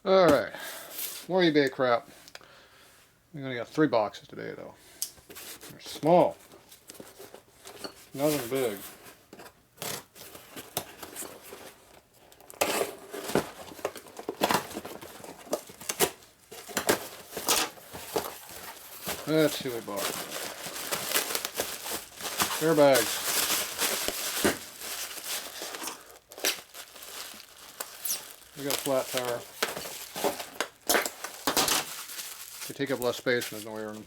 Alright, more eBay crap. We only got 3 boxes today though. They're small. Nothing big. Let's see what we bought. Airbags. We got a flat tire. They take up less space and there's no air in them.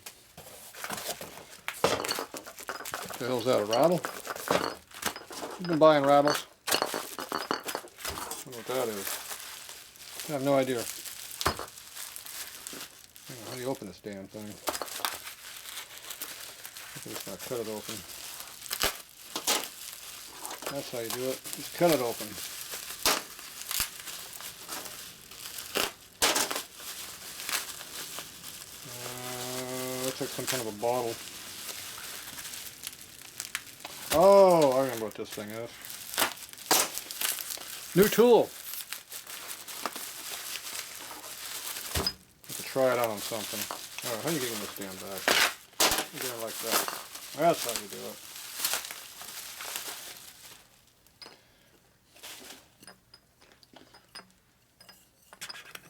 What the hell's that, a rattle? You've been buying rattles? I don't know what that is. I have no idea. How do you open this damn thing? I'm just going to cut it open. That's how you do it. Just cut it open. Looks like some kind of a bottle. Oh, I remember what this thing is. New tool. Have to try it out on something. Alright, how are you getting this damn back? You get it like that. That's how you do it.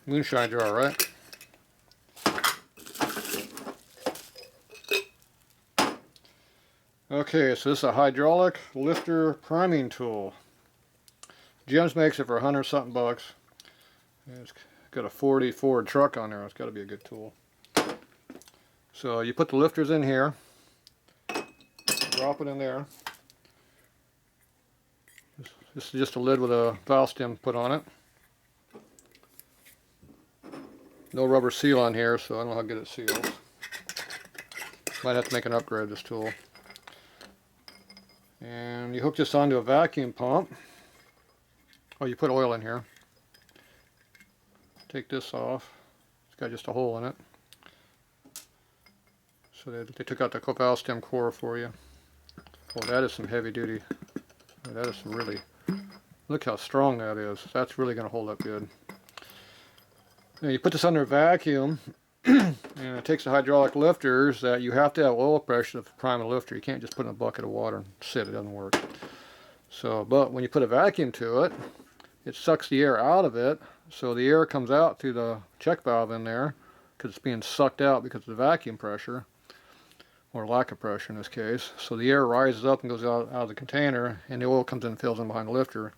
Moonshine jar, right? Okay, so this is a hydraulic lifter priming tool. Jim's makes it for 100 something bucks. It's got a 40 Ford truck on there. It's got to be a good tool. So you put the lifters in here, drop it in there. This is just a lid with a valve stem put on it. No rubber seal on here, so I don't know how good it seals. Might have to make an upgrade of this tool. And you hook this onto a vacuum pump. Oh, you put oil in here. Take this off. It's got just a hole in it. So they took out the valve stem core for you. Oh, that is some heavy duty. Oh, that is some really, look how strong that is. That's really going to hold up good. Now you put this under a vacuum, and it takes the hydraulic lifters that you have to have oil pressure to prime a lifter. You can't just put in a bucket of water and sit. It doesn't work. So, but when you put a vacuum to it, it sucks the air out of it. So the air comes out through the check valve in there because it's being sucked out because of the vacuum pressure, or lack of pressure in this case. So the air rises up and goes out of the container, and the oil comes in and fills in behind the lifter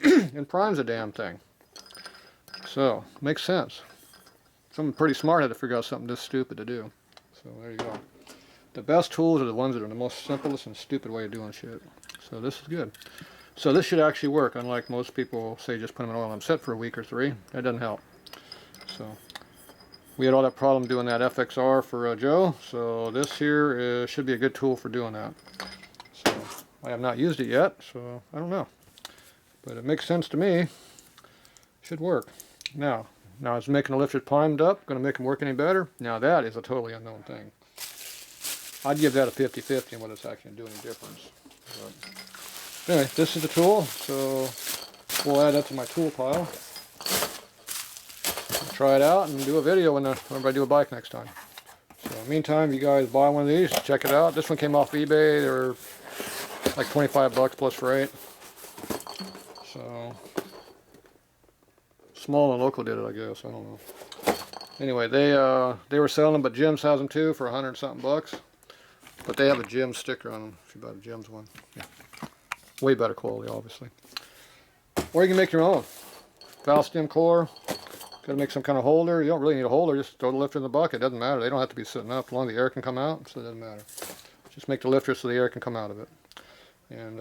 and primes the damn thing. So, makes sense. Someone pretty smart had to figure out something this stupid to do. So there you go. The best tools are the ones that are the most simplest and stupid way of doing shit. So this is good. So this should actually work, unlike most people say just put them in oil and set for a week or 3. That doesn't help. So we had all that problem doing that FXR for Joe. So this here should be a good tool for doing that. So I have not used it yet, so I don't know. But it makes sense to me. Should work. Now it's making the lifters primed up. Going to make them work any better? Now that is a totally unknown thing. I'd give that a 50-50 on whether it's actually going to do any difference. But anyway, this is the tool, so we'll add that to my tool pile. Try it out and do a video whenever I do a bike next time. So meantime, if you guys buy one of these, check it out. This one came off eBay. They were like 25 bucks plus freight. So small and local did it, I guess. I don't know. Anyway, they were selling them, but Jim's has them too for 100 something bucks. But they have a Jim's sticker on them if you buy the Jim's one. Yeah. Way better quality, obviously. Or you can make your own. Valve stem core. Got to make some kind of holder. You don't really need a holder. Just throw the lifter in the bucket. It doesn't matter. They don't have to be sitting up as long as the air can come out. So it doesn't matter. Just make the lifter so the air can come out of it. And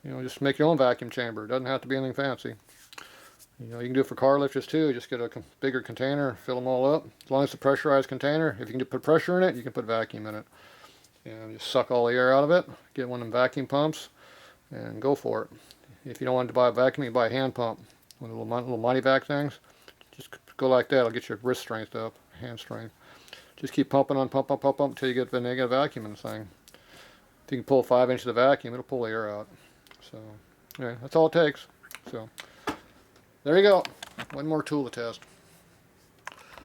you know, just make your own vacuum chamber. It doesn't have to be anything fancy. You know, you can do it for car lifters too. Just get a bigger container, fill them all up. As long as it's a pressurized container, if you can put pressure in it, you can put vacuum in it. And just suck all the air out of it. Get one of them vacuum pumps and go for it. If you don't want to buy a vacuum, you can buy a hand pump. One of the little mighty vac things. Just go like that. It'll get your wrist strength up, hand strength. Just keep pumping on, pump until you get the negative vacuum in the thing. If you can pull 5 inches of vacuum, it'll pull the air out. So, yeah, that's all it takes. So, there you go. One more tool to test.